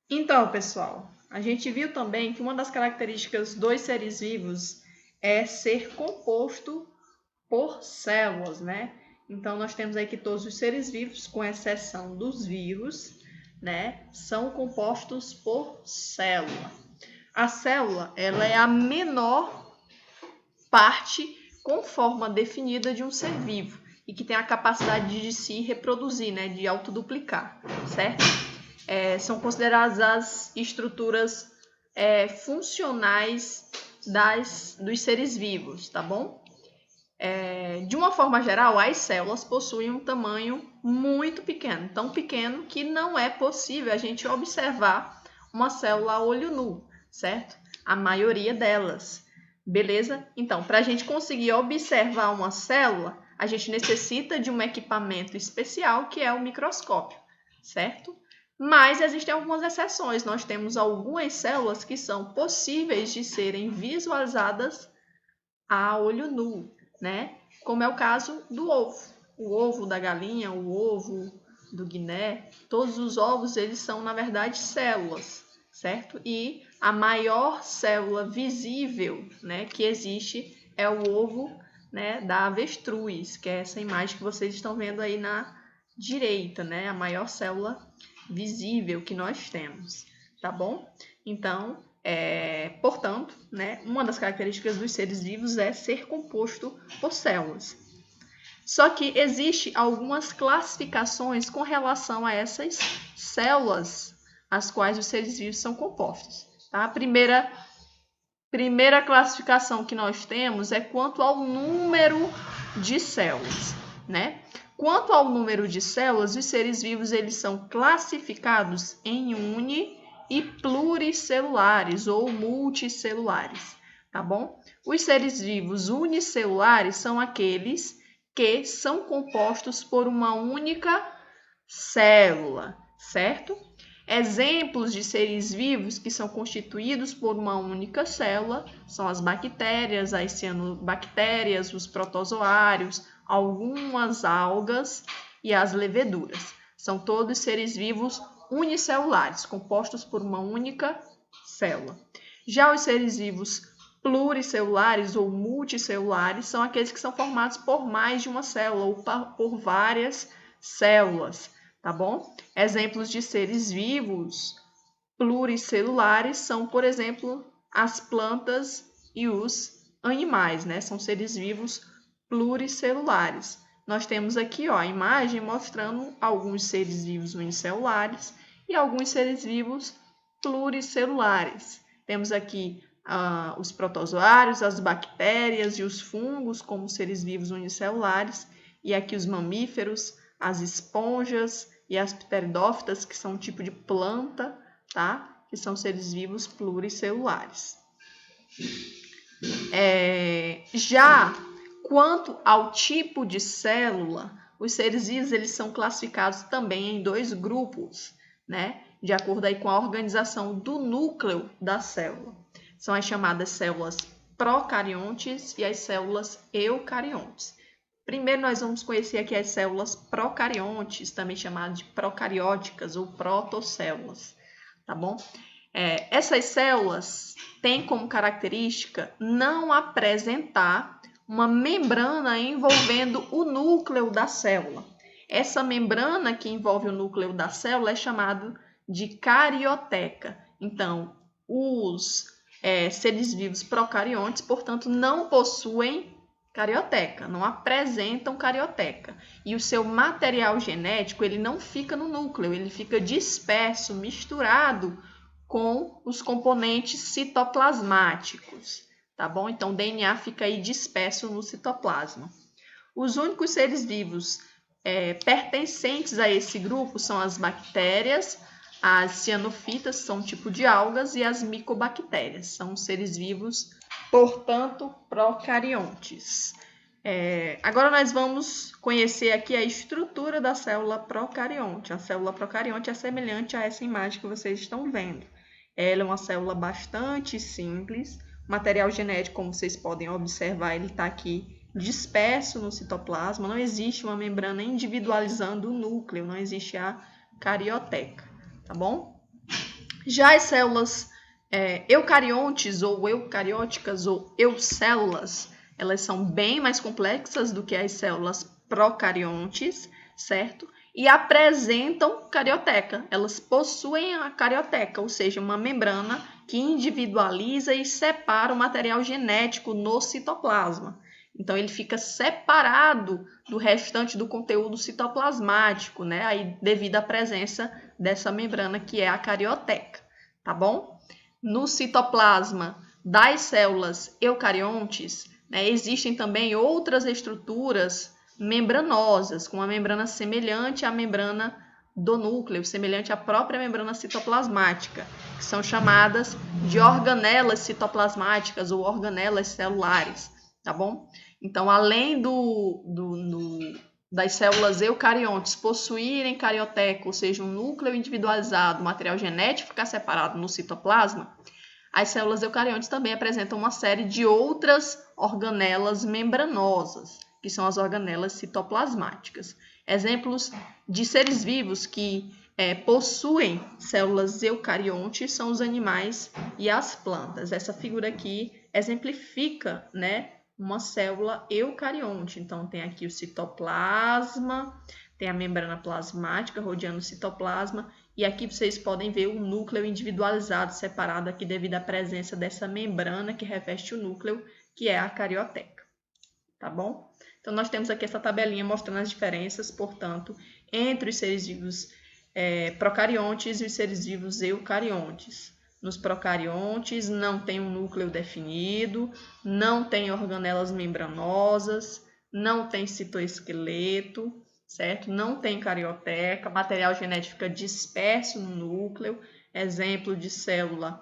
Então, pessoal, a gente viu também que uma das características dos seres vivos é ser composto por células, né? Então, nós temos aí que todos os seres vivos, com exceção dos vírus, né, são compostos por célula. A célula, ela é a menor parte com forma definida de um ser vivo e que tem a capacidade de se reproduzir, né, de autoduplicar, certo? São consideradas as estruturas funcionais dos seres vivos, tá bom? De uma forma geral, as células possuem um tamanho muito pequeno, tão pequeno que não é possível a gente observar uma célula a olho nu, certo? A maioria delas. Beleza? Então, para a gente conseguir observar uma célula, a gente necessita de um equipamento especial que é o microscópio, certo? Mas existem algumas exceções. Nós temos algumas células que são possíveis de serem visualizadas a olho nu, né? Como é o caso do ovo. O ovo da galinha, o ovo do guiné, todos os ovos eles são, na verdade, células, certo? E a maior célula visível, né, que existe é o ovo, né, da avestruz, que é essa imagem que vocês estão vendo aí na direita, né? A maior célula visível que nós temos, tá bom? Então, portanto, né, uma das características dos seres vivos é ser composto por células. Só que existe algumas classificações com relação a essas células as quais os seres vivos são compostos. Tá? A primeira classificação que nós temos é quanto ao número de células, né? Quanto ao número de células, os seres vivos eles são classificados em uni e pluricelulares ou multicelulares, tá bom? Os seres vivos unicelulares são aqueles que são compostos por uma única célula, certo? Exemplos de seres vivos que são constituídos por uma única célula são as bactérias, as cianobactérias, os protozoários, algumas algas e as leveduras. São todos seres vivos unicelulares, compostos por uma única célula. Já os seres vivos pluricelulares ou multicelulares são aqueles que são formados por mais de uma célula ou por várias células, tá bom? Exemplos de seres vivos pluricelulares são, por exemplo, as plantas e os animais, né? São seres vivos pluricelulares. Nós temos aqui, ó, a imagem mostrando alguns seres vivos unicelulares e alguns seres vivos pluricelulares. Temos aqui os protozoários, as bactérias e os fungos como seres vivos unicelulares, e aqui os mamíferos, as esponjas e as pteridófitas, que são um tipo de planta, tá? Que são seres vivos pluricelulares. Já quanto ao tipo de célula, os seres vivos eles são classificados também em dois grupos, né? De acordo aí com a organização do núcleo da célula. São as chamadas células procariontes e as células eucariontes. Primeiro nós vamos conhecer aqui as células procariontes, também chamadas de procarióticas ou protocélulas, tá bom? Essas células têm como característica não apresentar uma membrana envolvendo o núcleo da célula. Essa membrana que envolve o núcleo da célula é chamada de carioteca. Então, os seres vivos procariontes, portanto, não possuem carioteca, não apresentam carioteca. E o seu material genético ele não fica no núcleo, ele fica disperso, misturado com os componentes citoplasmáticos, tá bom? Então, o DNA fica aí disperso no citoplasma. Os únicos seres vivos pertencentes a esse grupo são as bactérias, as cianofitas, são um tipo de algas, e as micobactérias, são seres vivos, portanto, procariontes. Agora nós vamos conhecer aqui a estrutura da célula procarionte. A célula procarionte é semelhante a essa imagem que vocês estão vendo. Ela é uma célula bastante simples. O material genético, como vocês podem observar, ele está aqui disperso no citoplasma. Não existe uma membrana individualizando o núcleo, não existe a carioteca, tá bom? Já as células eucariontes ou eucarióticas ou eucélulas, elas são bem mais complexas do que as células procariontes, certo? E apresentam carioteca. Elas possuem a carioteca, ou seja, uma membrana que individualiza e separa o material genético no citoplasma. Então, ele fica separado do restante do conteúdo citoplasmático, né? Aí, devido à presença dessa membrana que é a carioteca, tá bom? No citoplasma das células eucariontes, né, existem também outras estruturas membranosas, com uma membrana semelhante à membrana do núcleo, semelhante à própria membrana citoplasmática, que são chamadas de organelas citoplasmáticas ou organelas celulares, tá bom? Então, além das células eucariontes possuírem carioteca, ou seja, um núcleo individualizado, material genético ficar separado no citoplasma, as células eucariontes também apresentam uma série de outras organelas membranosas, que são as organelas citoplasmáticas. Exemplos de seres vivos que possuem células eucariontes são os animais e as plantas. Essa figura aqui exemplifica, né, uma célula eucarionte. Então, tem aqui o citoplasma, tem a membrana plasmática rodeando o citoplasma, e aqui vocês podem ver o núcleo individualizado, separado aqui devido à presença dessa membrana que reveste o núcleo, que é a carioteca, tá bom? Então, nós temos aqui essa tabelinha mostrando as diferenças, portanto, entre os seres vivos procariontes e os seres vivos eucariontes. Nos procariontes não tem um núcleo definido, não tem organelas membranosas, não tem citoesqueleto, certo? Não tem carioteca, material genético fica disperso no núcleo. Exemplo de célula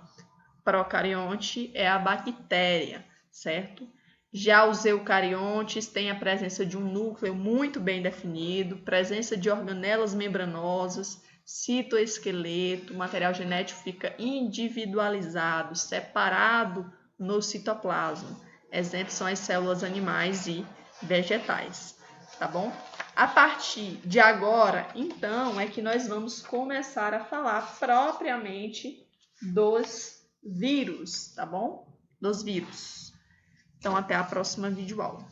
procarionte é a bactéria, certo? Já os eucariontes têm a presença de um núcleo muito bem definido, presença de organelas membranosas, citoesqueleto, o material genético fica individualizado, separado no citoplasma. Exemplos são as células animais e vegetais, tá bom? A partir de agora, então, é que nós vamos começar a falar propriamente dos vírus, tá bom? Dos vírus. Então, até a próxima videoaula.